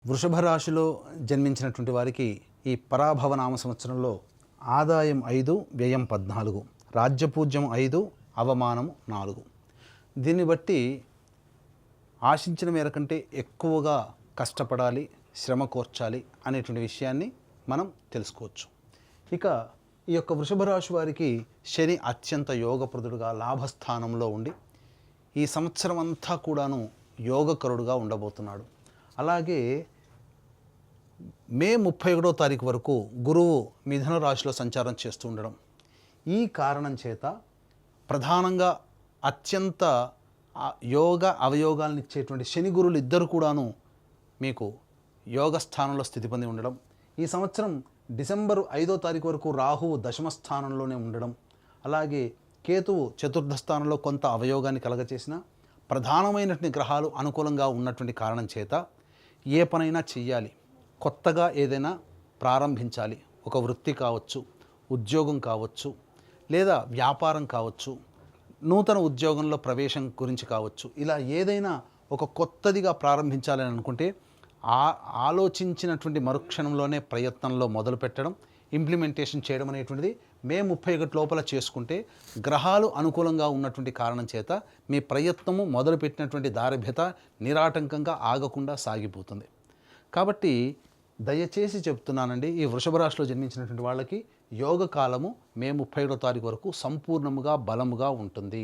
వృషభ రాశిలో జన్మించినటువంటి వారికి ఈ పరాభవ నామ సంవత్సరంలో ఆదాయం 5, వ్యయం 14, రాజ్యపూజ్యం 5, అవమానం 4. దీన్ని బట్టి ఆశించిన మేర కంటే ఎక్కువగా కష్టపడాలి, శ్రమ కోర్చాలి అనేటువంటి విషయాన్ని మనం తెలుసుకోవచ్చు. ఇక ఈ యొక్క వృషభ రాశి వారికి శని అత్యంత యోగప్రదుడుగా లాభస్థానంలో ఉండి ఈ సంవత్సరం అంతా కూడాను యోగకరుడుగా ఉండబోతున్నాడు. అలాగే మే 31వ తారీఖు వరకు గురువు మిథున రాశిలో సంచారం చేస్తూ ఉండడం, ఈ కారణం చేత ప్రధానంగా అత్యంత యోగ అవయోగాలను ఇచ్చేటువంటి శని గురువులు ఇద్దరు కూడాను మీకు యోగ స్థానంలో స్థితి పొంది ఉండడం, ఈ సంవత్సరం డిసెంబర్ 5వ తారీఖు వరకు రాహువు దశమ స్థానంలోనే ఉండడం, అలాగే కేతువు చతుర్థ స్థానంలో కొంత అవయోగాన్ని కలగచేసిన ప్రధానమైనటువంటి గ్రహాలు అనుకూలంగా ఉన్నటువంటి కారణం చేత ఏ పనైనా చెయ్యాలి, కొత్తగా ఏదైనా ప్రారంభించాలి, ఒక వృత్తి కావచ్చు, ఉద్యోగం కావచ్చు, లేదా వ్యాపారం కావచ్చు, నూతన ఉద్యోగంలో ప్రవేశం గురించి కావచ్చు, ఇలా ఏదైనా ఒక కొత్తదిగా ప్రారంభించాలని అనుకుంటే ఆలోచించినటువంటి మరుక్షణంలోనే ప్రయత్నంలో మొదలు పెట్టడం, ఇంప్లిమెంటేషన్ చేయడం అనేటువంటిది మే 31 లోపల చేసుకుంటే గ్రహాలు అనుకూలంగా ఉన్నటువంటి కారణం చేత మీ ప్రయత్నము మొదలుపెట్టినటువంటి దారభ్యత నిరాటంకంగా ఆగకుండా సాగిపోతుంది. కాబట్టి దయచేసి చెప్తున్నానండి, ఈ వృషభ రాశిలో జన్మించినటువంటి వాళ్ళకి యోగ కాలము మే 31వ తారీఖు వరకు సంపూర్ణముగా బలముగా ఉంటుంది.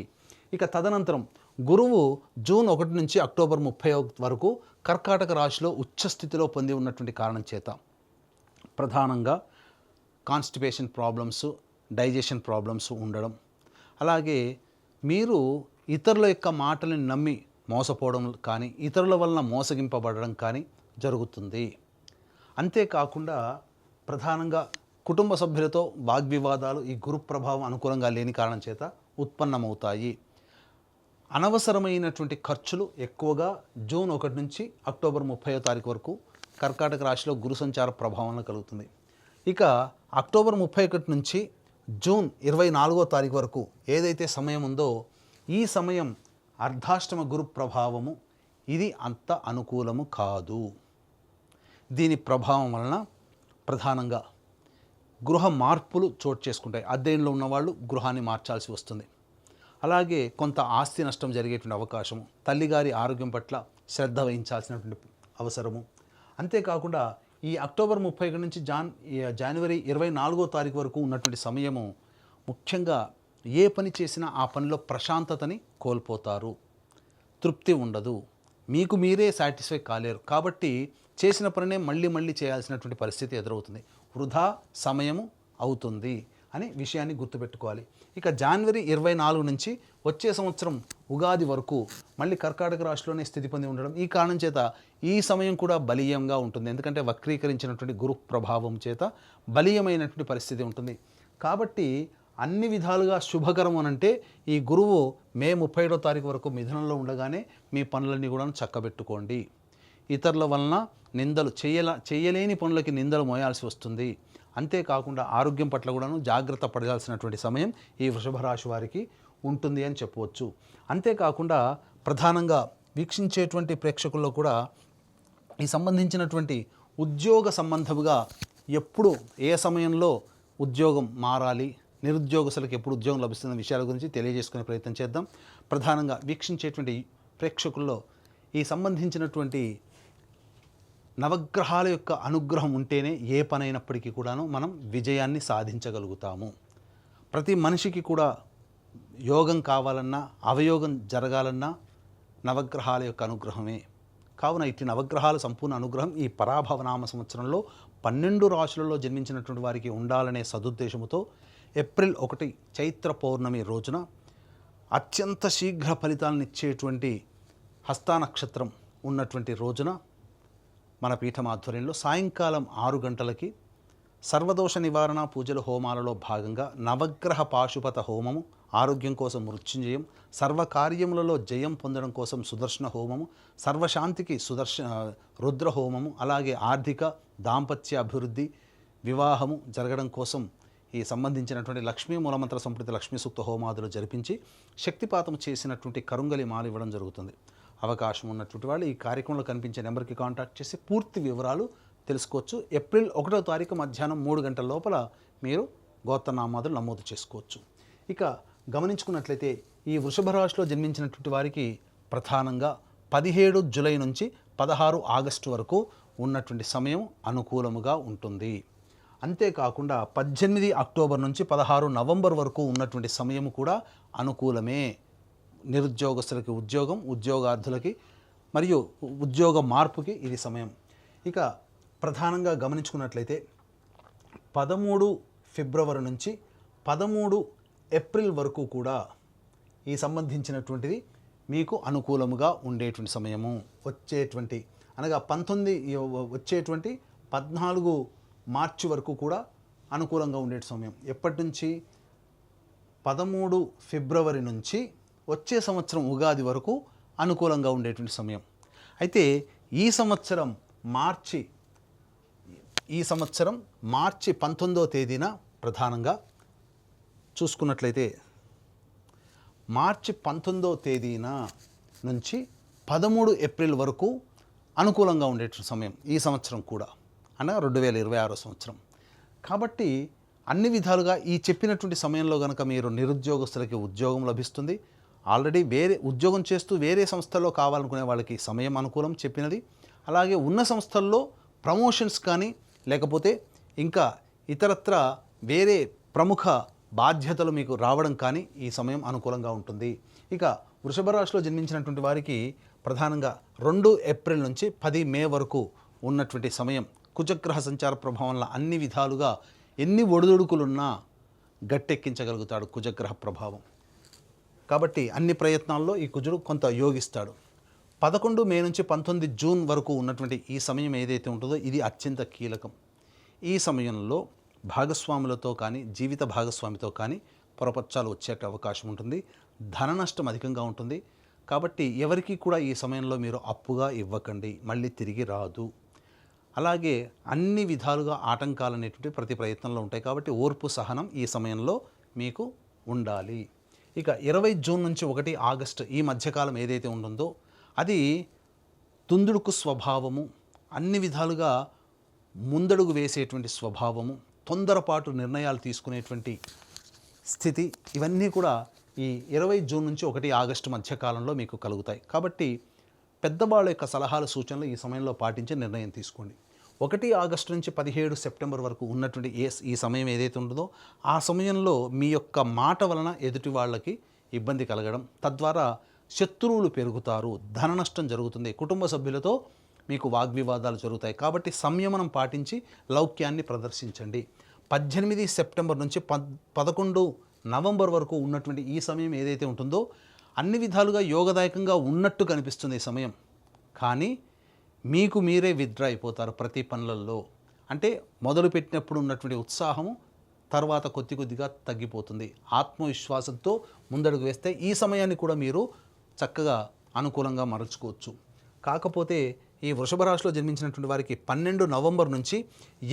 ఇక తదనంతరం గురువు జూన్ 1 నుంచి అక్టోబర్ 30 వరకు కర్కాటక రాశిలో ఉచ్చస్థితిలో పొంది ఉన్నటువంటి కారణం చేత ప్రధానంగా కాన్స్టిపేషన్ ప్రాబ్లమ్స్, డైజెషన్ ప్రాబ్లమ్స్ ఉండడం, అలాగే మీరు ఇతరుల యొక్క మాటలను నమ్మి మోసపోవడం కానీ, ఇతరుల వలన మోసగింపబడడం కానీ జరుగుతుంది. అంతేకాకుండా ప్రధానంగా కుటుంబ సభ్యులతో వాగ్వివాదాలు ఈ గురు ప్రభావం అనుకూలంగా లేని కారణం చేత ఉత్పన్నమవుతాయి. అనవసరమైనటువంటి ఖర్చులు ఎక్కువగా జూన్ 1 నుంచి అక్టోబర్ 30వ తారీఖు వరకు కర్కాటక రాశిలో గురు సంచార ప్రభావంలో కలుగుతుంది. ఇక అక్టోబర్ 31 నుంచి జూన్ 24వ తారీఖు వరకు ఏదైతే సమయం ఉందో ఈ సమయం అర్ధాష్టమ గురు ప్రభావము, ఇది అంత అనుకూలము కాదు. దీని ప్రభావం వలన ప్రధానంగా గృహ మార్పులు చోటు చేసుకుంటాయి. అద్దెంలో ఉన్నవాళ్ళు గృహాన్ని మార్చాల్సి వస్తుంది. అలాగే కొంత ఆస్తి నష్టం జరిగేటువంటి అవకాశము, తల్లిగారి ఆరోగ్యం పట్ల శ్రద్ధ వహించాల్సినటువంటి అవసరము. అంతేకాకుండా ఈ అక్టోబర్ 31 నుంచి జనవరి 24వ తారీఖు వరకు ఉన్నటువంటి సమయము ముఖ్యంగా ఏ పని చేసినా ఆ పనిలో ప్రశాంతతని కోల్పోతారు, తృప్తి ఉండదు, మీకు మీరే సాటిస్ఫై కాలేరు. కాబట్టి చేసిన పనినే మళ్ళీ చేయాల్సినటువంటి పరిస్థితి ఎదురవుతుంది, వృధా సమయము అవుతుంది అనే విషయాన్ని గుర్తుపెట్టుకోవాలి. ఇక జనవరి 24 నుంచి వచ్చే సంవత్సరం ఉగాది వరకు మళ్ళీ కర్కాటక రాశిలోనే స్థితి పొంది ఉండడం, ఈ కారణం చేత ఈ సమయం కూడా బలీయంగా ఉంటుంది. ఎందుకంటే వక్రీకరించినటువంటి గురు ప్రభావం చేత బలీయమైనటువంటి పరిస్థితి ఉంటుంది. కాబట్టి అన్ని విధాలుగా శుభకరం అనంటే ఈ గురువు మే 31వ తారీఖు వరకు మిథునంలో ఉండగానే మీ పనులన్నీ కూడా చక్కబెట్టుకోండి. ఇతరుల వలన నిందలు చేయలేని పనులకి నిందలు మోయాల్సి వస్తుంది. అంతేకాకుండా ఆరోగ్యం పట్ల కూడాను జాగ్రత్త పడాల్సినటువంటి సమయం ఈ వృషభ రాశి వారికి ఉంటుంది అని చెప్పవచ్చు. అంతేకాకుండా ప్రధానంగా వీక్షించేటువంటి ప్రేక్షకుల్లో కూడా ఈ సంబంధించినటువంటి ఉద్యోగ సంబంధముగా ఎప్పుడు ఏ సమయంలో ఉద్యోగం మారాలి, నిరుద్యోగస్తులకు ఎప్పుడు ఉద్యోగం లభిస్తున్న విషయాల గురించి తెలియజేసుకునే ప్రయత్నం చేద్దాం. ప్రధానంగా వీక్షించేటువంటి ప్రేక్షకుల్లో ఈ సంబంధించినటువంటి నవగ్రహాల యొక్క అనుగ్రహం ఉంటేనే ఏ పనైనప్పటికీ కూడాను మనం విజయాన్ని సాధించగలుగుతాము. ప్రతి మనిషికి కూడా యోగం కావాలన్నా, అవయోగం జరగాలన్నా నవగ్రహాల యొక్క అనుగ్రహమే. కావున ఇట్టి నవగ్రహాల సంపూర్ణ అనుగ్రహం ఈ పరాభవనామ సంవత్సరంలో 12 రాశులలో జన్మించినటువంటి వారికి ఉండాలనే సదుద్దేశముతో ఏప్రిల్ 1 చైత్ర పౌర్ణమి రోజున అత్యంత శీఘ్ర ఫలితాలను ఇచ్చేటువంటి హస్త నక్షత్రం ఉన్నటువంటి రోజున మన పీఠం ఆధ్వర్యంలో సాయంకాలం 6 గంటలకి సర్వదోష నివారణ పూజల హోమాలలో భాగంగా నవగ్రహ పాశుపత హోమము, ఆరోగ్యం కోసం మృత్యుంజయం, సర్వకార్యములలో జయం పొందడం కోసం సుదర్శన హోమము, సర్వశాంతికి రుద్ర హోమము, అలాగే ఆర్థిక దాంపత్య అభివృద్ధి, వివాహము జరగడం కోసం ఈ సంబంధించినటువంటి లక్ష్మీ మూలమంత్ర సంప్రతి లక్ష్మీ సూక్త హోమాదులు జరిపించి శక్తిపాతం చేసినటువంటి కరుంగలి మాల ఇవ్వడం జరుగుతుంది. అవకాశం ఉన్నటువంటి వాళ్ళు ఈ కార్యక్రమంలో కనిపించే నెంబర్కి కాంటాక్ట్ చేసి పూర్తి వివరాలు తెలుసుకోవచ్చు. ఏప్రిల్ 1వ తారీఖు మధ్యాహ్నం 3 గంటల లోపల మీరు గోత్రనామాదులు నమోదు చేసుకోవచ్చు. ఇక గమనించుకున్నట్లయితే ఈ వృషభ రాశిలో జన్మించినటువంటి వారికి ప్రధానంగా 17 జూలై నుంచి 16 ఆగస్టు వరకు ఉన్నటువంటి సమయం అనుకూలముగా ఉంటుంది. అంతేకాకుండా 18 అక్టోబర్ నుంచి 16 నవంబర్ వరకు ఉన్నటువంటి సమయం కూడా అనుకూలమే. నిరుద్యోగస్తులకి ఉద్యోగం, ఉద్యోగార్థులకి మరియు ఉద్యోగ మార్పుకి ఇది సమయం. ఇక ప్రధానంగా గమనించుకున్నట్లయితే 13 ఫిబ్రవరి నుంచి 13 ఏప్రిల్ వరకు కూడా ఈ సంబంధించినటువంటిది మీకు అనుకూలముగా ఉండేటువంటి సమయము. అనగా 14 మార్చి వరకు కూడా అనుకూలంగా ఉండే సమయం. ఎప్పటి నుంచి? 13 ఫిబ్రవరి నుంచి వచ్చే సంవత్సరం ఉగాది వరకు అనుకూలంగా ఉండేటువంటి సమయం. అయితే ఈ సంవత్సరం మార్చి 19వ తేదీన ప్రధానంగా చూసుకున్నట్లయితే మార్చి 19వ తేదీన నుంచి 13 ఏప్రిల్ వరకు అనుకూలంగా ఉండేటువంటి సమయం ఈ సంవత్సరం కూడా, అనగా 2026 సంవత్సరం. కాబట్టి అన్ని విధాలుగా ఈ చెప్పినటువంటి సమయంలో కనుక మీరు నిరుద్యోగస్తులకి ఉద్యోగం లభిస్తుంది. ఆల్రెడీ వేరే ఉద్యోగం చేస్తూ వేరే సంస్థల్లో కావాలనుకునే వాళ్ళకి సమయం అనుకూలం చెప్పినది. అలాగే ఉన్న సంస్థల్లో ప్రమోషన్స్ కానీ లేకపోతే ఇంకా ఇతరత్ర వేరే ప్రముఖ బాధ్యతలు మీకు రావడం కానీ ఈ సమయం అనుకూలంగా ఉంటుంది. ఇక వృషభ రాశిలో జన్మించినటువంటి వారికి ప్రధానంగా 2 ఏప్రిల్ నుంచి 10 మే వరకు ఉన్నటువంటి సమయం కుజగ్రహ సంచార ప్రభావంలో అన్ని విధాలుగా ఎన్ని ఒడిదుడుకులున్నా గట్టెక్కించగలుగుతాడు కుజగ్రహ ప్రభావం. కాబట్టి అన్ని ప్రయత్నాల్లో ఈ కుజుడు కొంత యోగిస్తాడు. 11 మే నుంచి 19 జూన్ వరకు ఉన్నటువంటి ఈ సమయం ఏదైతే ఉంటుందో ఇది అత్యంత కీలకం. ఈ సమయంలో భాగస్వాములతో కానీ జీవిత భాగస్వామితో కానీ పొరపచ్చాలు వచ్చే అవకాశం ఉంటుంది. ధన నష్టం అధికంగా ఉంటుంది. కాబట్టి ఎవరికి కూడా ఈ సమయంలో మీరు అప్పుగా ఇవ్వకండి, మళ్ళీ తిరిగి రాదు. అలాగే అన్ని విధాలుగా ఆటంకాలు అనేటువంటి ప్రతి ప్రయత్నంలో ఉంటాయి. కాబట్టి ఓర్పు సహనం ఈ సమయంలో మీకు ఉండాలి. ఇక 20 జూన్ నుంచి 1 ఆగస్టు ఈ మధ్యకాలం ఏదైతే ఉంటుందో అది తుందుడుకు స్వభావము, అన్ని విధాలుగా ముందడుగు వేసేటువంటి స్వభావము, తొందరపాటు నిర్ణయాలు తీసుకునేటువంటి స్థితి, ఇవన్నీ కూడా ఈ 20 జూన్ నుంచి 1 ఆగస్టు మధ్యకాలంలో మీకు కలుగుతాయి. కాబట్టి పెద్దవాళ్ళ యొక్క సలహాలు సూచనలు ఈ సమయంలో పాటించి నిర్ణయం తీసుకోండి. 1 ఆగస్టు నుంచి 17 సెప్టెంబర్ వరకు ఉన్నటువంటి ఈ సమయం ఏదైతే ఉంటుందో ఆ సమయంలో మీ యొక్క మాట వలన ఎదుటి వాళ్ళకి ఇబ్బంది కలగడం, తద్వారా శత్రువులు పెరుగుతారు, ధన నష్టం జరుగుతుంది, కుటుంబ సభ్యులతో మీకు వాగ్వివాదాలు జరుగుతాయి. కాబట్టి సంయమనం పాటించి లౌక్యాన్ని ప్రదర్శించండి. 18 సెప్టెంబర్ నుంచి 11 నవంబర్ వరకు ఉన్నటువంటి ఈ సమయం ఏదైతే ఉంటుందో అన్ని విధాలుగా యోగదాయకంగా ఉన్నట్టు కనిపిస్తుంది ఈ సమయం. కానీ మీకు మీరే విత్డ్రా అయిపోతారు ప్రతి పనులలో. అంటే మొదలుపెట్టినప్పుడు ఉన్నటువంటి ఉత్సాహము తర్వాత కొద్దిగా తగ్గిపోతుంది. ఆత్మవిశ్వాసంతో ముందడుగు వేస్తే ఈ సమయాన్ని కూడా మీరు చక్కగా అనుకూలంగా మరల్చుకోవచ్చు. కాకపోతే ఈ వృషభ రాశిలో జన్మించినటువంటి వారికి 12 నవంబర్ నుంచి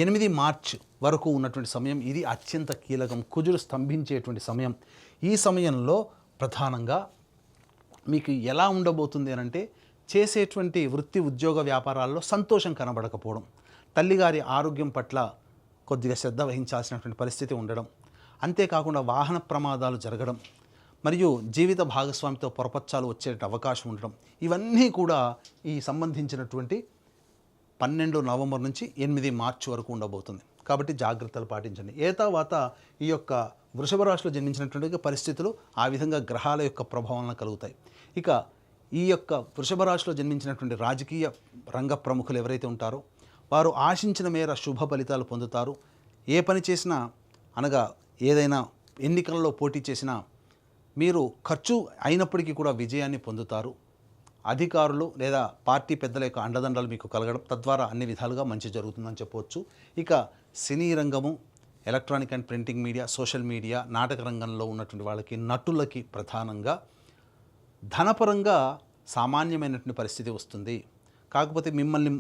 8 మార్చ్ వరకు ఉన్నటువంటి సమయం ఇది అత్యంత కీలకం. కుజుడు స్తంభించేటువంటి సమయం. ఈ సమయంలో ప్రధానంగా మీకు ఎలా ఉండబోతుంది అనంటే చేసేటువంటి వృత్తి ఉద్యోగ వ్యాపారాల్లో సంతోషం కనబడకపోవడం, తల్లిగారి ఆరోగ్యం పట్ల కొద్దిగా శ్రద్ధ వహించాల్సినటువంటి పరిస్థితి ఉండడం, అంతేకాకుండా వాహన ప్రమాదాలు జరగడం మరియు జీవిత భాగస్వామితో పొరపచ్చాలు వచ్చే అవకాశం ఉండడం, ఇవన్నీ కూడా ఈ సంబంధించినటువంటి 12 నవంబర్ నుంచి 8 మార్చి వరకు ఉండబోతుంది. కాబట్టి జాగ్రత్తలు పాటించండి. తర్వాత ఈ యొక్క వృషభ రాశిలో జన్మించినటువంటి పరిస్థితులు ఆ విధంగా గ్రహాల యొక్క ప్రభావాలను కలుగుతాయి. ఇక ఈ యొక్క వృషభ రాశిలో జన్మించినటువంటి రాజకీయ రంగ ప్రముఖులు ఎవరైతే ఉంటారో వారు ఆశించిన మేర శుభ ఫలితాలు పొందుతారు. ఏ పని చేసినా అనగా ఏదైనా ఎన్నికలలో పోటీ చేసినా మీరు ఖర్చు అయినప్పటికీ కూడా విజయాన్ని పొందుతారు. అధికారులు లేదా పార్టీ పెద్దల యొక్క అండదండలు మీకు కలగడం, తద్వారా అన్ని విధాలుగా మంచి జరుగుతుందని చెప్పవచ్చు. ఇక సినీ రంగము, electronic and printing media, social media, నాటక రంగంలో ఉన్నటువంటి వాళ్ళకి, నటులకి ప్రధానంగా ధనపరంగా సామాన్యమైనటువంటి పరిస్థితి వస్తుంది. కాకపోతే మిమ్మల్ని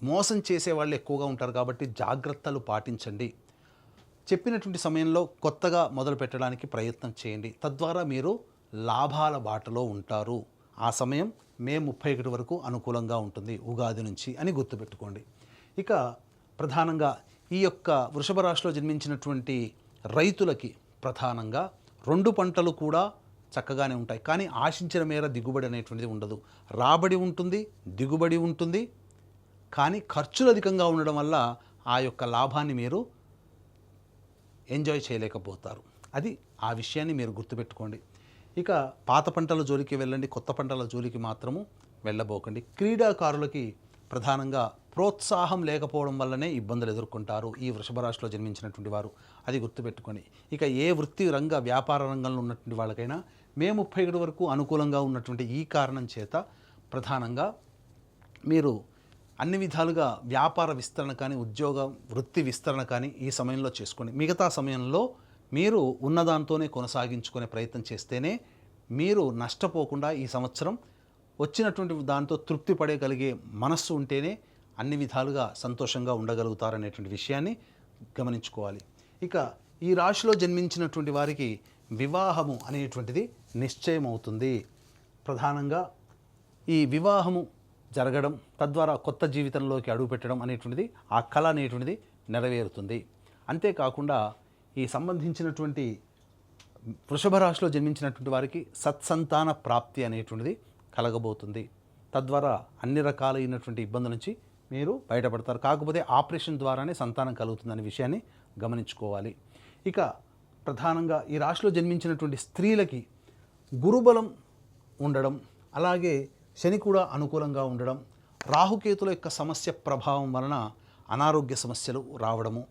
మోసం చేసే వాళ్ళు ఎక్కువగా ఉంటారు. కాబట్టి జాగ్రత్తలు పాటించండి. చెప్పినటువంటి సమయంలో కొత్తగా మొదలు పెట్టడానికి ప్రయత్నం చేయండి. తద్వారా మీరు లాభాల బాటలో ఉంటారు. ఆ సమయం మే 31 వరకు అనుకూలంగా ఉంటుంది ఉగాది నుంచి అని గుర్తుపెట్టుకోండి. ఇక ప్రధానంగా ఈ యొక్క వృషభ రాశిలో జన్మించినటువంటి రైతులకి ప్రధానంగా 2 పంటలు కూడా చక్కగానే ఉంటాయి. కానీ ఆశించిన మేర దిగుబడి అనేటువంటిది ఉండదు. రాబడి ఉంటుంది, దిగుబడి ఉంటుంది, కానీ ఖర్చులు అధికంగా ఉండడం వల్ల ఆ యొక్క లాభాన్ని మీరు ఎంజాయ్ చేయలేకపోతారు. అది ఆ విషయాన్ని మీరు గుర్తుపెట్టుకోండి. ఇక పాత పంటల జోలికి వెళ్ళండి, కొత్త పంటల జోలికి మాత్రము వెళ్ళబోకండి. క్రీడాకారులకి ప్రధానంగా ప్రోత్సాహం లేకపోవడం వల్లనే ఇబ్బందులు ఎదుర్కొంటారు ఈ వృషభ రాశిలో జన్మించినటువంటి వారు. అది గుర్తుపెట్టుకోండి. ఇక ఏ వృత్తి రంగ వ్యాపార రంగంలో ఉన్నటువంటి వాళ్ళకైనా మే 31 వరకు అనుకూలంగా ఉన్నటువంటి ఈ కారణం చేత ప్రధానంగా మీరు అన్ని విధాలుగా వ్యాపార విస్తరణ కానీ ఉద్యోగ వృత్తి విస్తరణ కానీ ఈ సమయంలో చేసుకోండి. మిగతా సమయంలో మీరు ఉన్నదాంతోనే కొనసాగించుకునే ప్రయత్నం చేస్తేనే మీరు నష్టపోకుండా ఈ సంవత్సరం వచ్చినటువంటి దాంతో తృప్తి పడగలిగే మనస్సు ఉంటేనే అన్ని విధాలుగా సంతోషంగా ఉండగలుగుతారనేటువంటి విషయాన్ని గమనించుకోవాలి. ఇక ఈ రాశిలో జన్మించినటువంటి వారికి వివాహము అనేటువంటిది నిశ్చయం అవుతుంది. ప్రధానంగా ఈ వివాహము జరగడం తద్వారా కొత్త జీవితంలోకి అడుగుపెట్టడం అనేటువంటిది ఆ కళ అనేటువంటిది నెరవేరుతుంది. అంతేకాకుండా ఈ సంబంధించినటువంటి వృషభ రాశిలో జన్మించినటువంటి వారికి సత్సంతాన ప్రాప్తి అనేటువంటిది కలగబోతుంది. తద్వారా అన్ని రకాలైనటువంటి ఇబ్బందుల నుంచి మీరు బయటపడతారు. కాకపోతే ఆపరేషన్ ద్వారానే సంతానం కలుగుతుందనే విషయాన్ని గమనించుకోవాలి. ఇక ప్రధానంగా ఈ రాశిలో జన్మించినటువంటి స్త్రీలకి గురుబలం ఉండడం, అలాగే శని కూడా అనుకూలంగా ఉండడం, రాహుకేతుల యొక్క సమస్య ప్రభావం వలన అనారోగ్య సమస్యలు రావడము,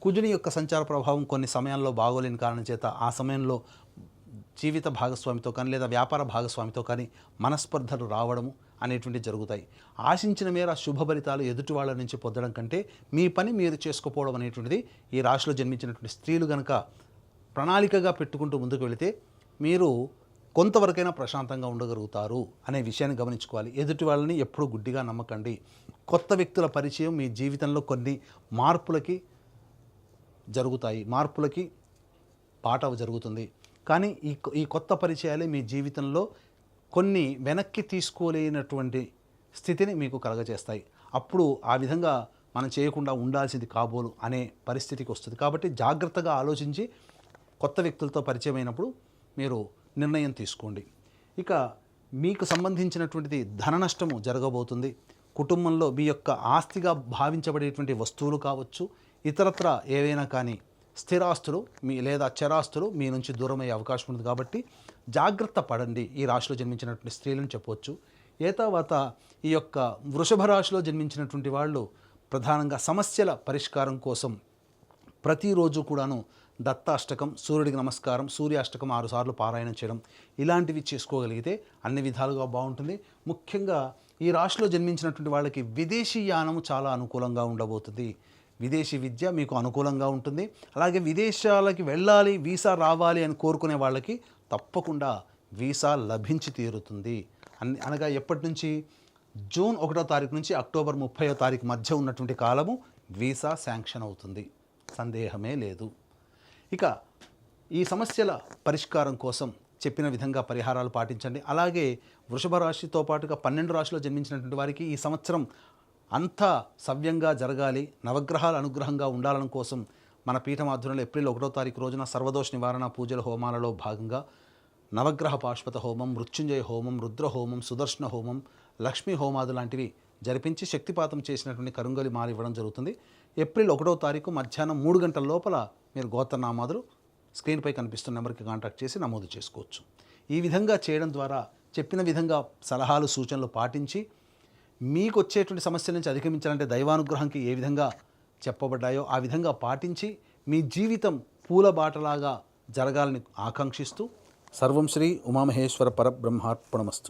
కుజుని యొక్క సంచార ప్రభావం కొన్ని సమయాల్లో బాగోలేని కారణం చేత ఆ సమయంలో జీవిత భాగస్వామితో కానీ లేదా వ్యాపార భాగస్వామితో కానీ మనస్పర్ధలు రావడము అనేటువంటి జరుగుతాయి. ఆశించిన మేర శుభ ఫలితాలు ఎదుటి వాళ్ళ నుంచి పొందడం కంటే మీ పని మీరు చేసుకోకపోవడం అనేటువంటిది ఈ రాశిలో జన్మించినటువంటి స్త్రీలు కనుక ప్రణాళికగా పెట్టుకుంటూ ముందుకు వెళితే మీరు కొంతవరకైనా ప్రశాంతంగా ఉండగలుగుతారు అనే విషయాన్ని గమనించుకోవాలి. ఎదుటి వాళ్ళని ఎప్పుడూ గుడ్డిగా నమ్మకండి. కొత్త వ్యక్తుల పరిచయం మీ జీవితంలో కొన్ని మార్పులకి పాట జరుగుతుంది. కానీ ఈ కొత్త పరిచయాలే మీ జీవితంలో కొన్ని వెనక్కి తీసుకోలేనటువంటి స్థితిని మీకు కలగజేస్తాయి. అప్పుడు ఆ విధంగా మనం చేయకుండా ఉండాల్సింది కాబోలు అనే పరిస్థితికి వస్తుంది. కాబట్టి జాగ్రత్తగా ఆలోచించి కొత్త వ్యక్తులతో పరిచయం అయినప్పుడు మీరు నిర్ణయం తీసుకోండి. ఇక మీకు సంబంధించినటువంటిది ధన నష్టము జరగబోతుంది. కుటుంబంలో మీ యొక్క ఆస్తిగా భావించబడేటువంటి వస్తువులు కావచ్చు, ఇతరత్ర ఏవైనా కానీ స్థిరాస్తులు లేదా చరాస్తులు మీ నుంచి దూరమయ్యే అవకాశం ఉంది. కాబట్టి జాగ్రత్త పడండి ఈ రాశిలో జన్మించినటువంటి స్త్రీలను చెప్పవచ్చు. తర్వాత ఈ యొక్క వృషభ రాశిలో జన్మించినటువంటి వాళ్ళు ప్రధానంగా సమస్యల పరిష్కారం కోసం ప్రతిరోజు కూడాను దత్తాష్టకం, సూర్యుడికి నమస్కారం, సూర్యాష్టకం 6 సార్లు పారాయణం చేయడం ఇలాంటివి చేసుకోగలిగితే అన్ని విధాలుగా బాగుంటుంది. ముఖ్యంగా ఈ రాశిలో జన్మించినటువంటి వాళ్ళకి విదేశీ యానం చాలా అనుకూలంగా ఉండబోతుంది. విదేశీ విద్య మీకు అనుకూలంగా ఉంటుంది. అలాగే విదేశాలకి వెళ్ళాలి, వీసా రావాలి అని కోరుకునే వాళ్ళకి తప్పకుండా వీసా లభించి తీరుతుంది. అనగా ఎప్పటి నుంచి? జూన్ 1వ తారీఖు నుంచి అక్టోబర్ 30వ తారీఖు మధ్య ఉన్నటువంటి కాలము వీసా శాంక్షన్ అవుతుంది, సందేహమే లేదు. ఇక ఈ సమస్యల పరిష్కారం కోసం చెప్పిన విధంగా పరిహారాలు పాటించండి. అలాగే వృషభ రాశితో పాటుగా 12 రాశిలో జన్మించినటువంటి వారికి ఈ సంవత్సరం అంతా సవ్యంగా జరగాలి, నవగ్రహాల అనుగ్రహంగా ఉండాలని కోసం మన పీఠం ఆధ్వర్యంలో ఏప్రిల్ 1వ తారీఖు రోజున సర్వదోష నివారణ పూజల హోమాలలో భాగంగా నవగ్రహ పాశుపత హోమం, మృత్యుంజయ హోమం, రుద్ర హోమం, సుదర్శన హోమం, లక్ష్మీ హోమాదు లాంటివి జరిపించి శక్తిపాతం చేసినటువంటి కరుంగలి మాల ఇవ్వడం జరుగుతుంది. ఏప్రిల్ 1వ తారీఖు మధ్యాహ్నం 3 గంటల లోపల మీరు గోత్రనామాదులు స్క్రీన్పై కనిపిస్తున్న నెంబర్కి కాంటాక్ట్ చేసి నమోదు చేసుకోవచ్చు. ఈ విధంగా చేయడం ద్వారా చెప్పిన విధంగా సలహాలు సూచనలు పాటించి మీకు వచ్చేటువంటి సమస్యల నుంచి అధిగమించాలంటే దైవానుగ్రహంకి ఏ విధంగా చెప్పబడ్డాయో ఆ విధంగా పాటించి మీ జీవితం పూలబాటలాగా జరగాలని ఆకాంక్షిస్తూ సర్వం శ్రీ ఉమామహేశ్వర పరబ్రహ్మార్పణమస్తు.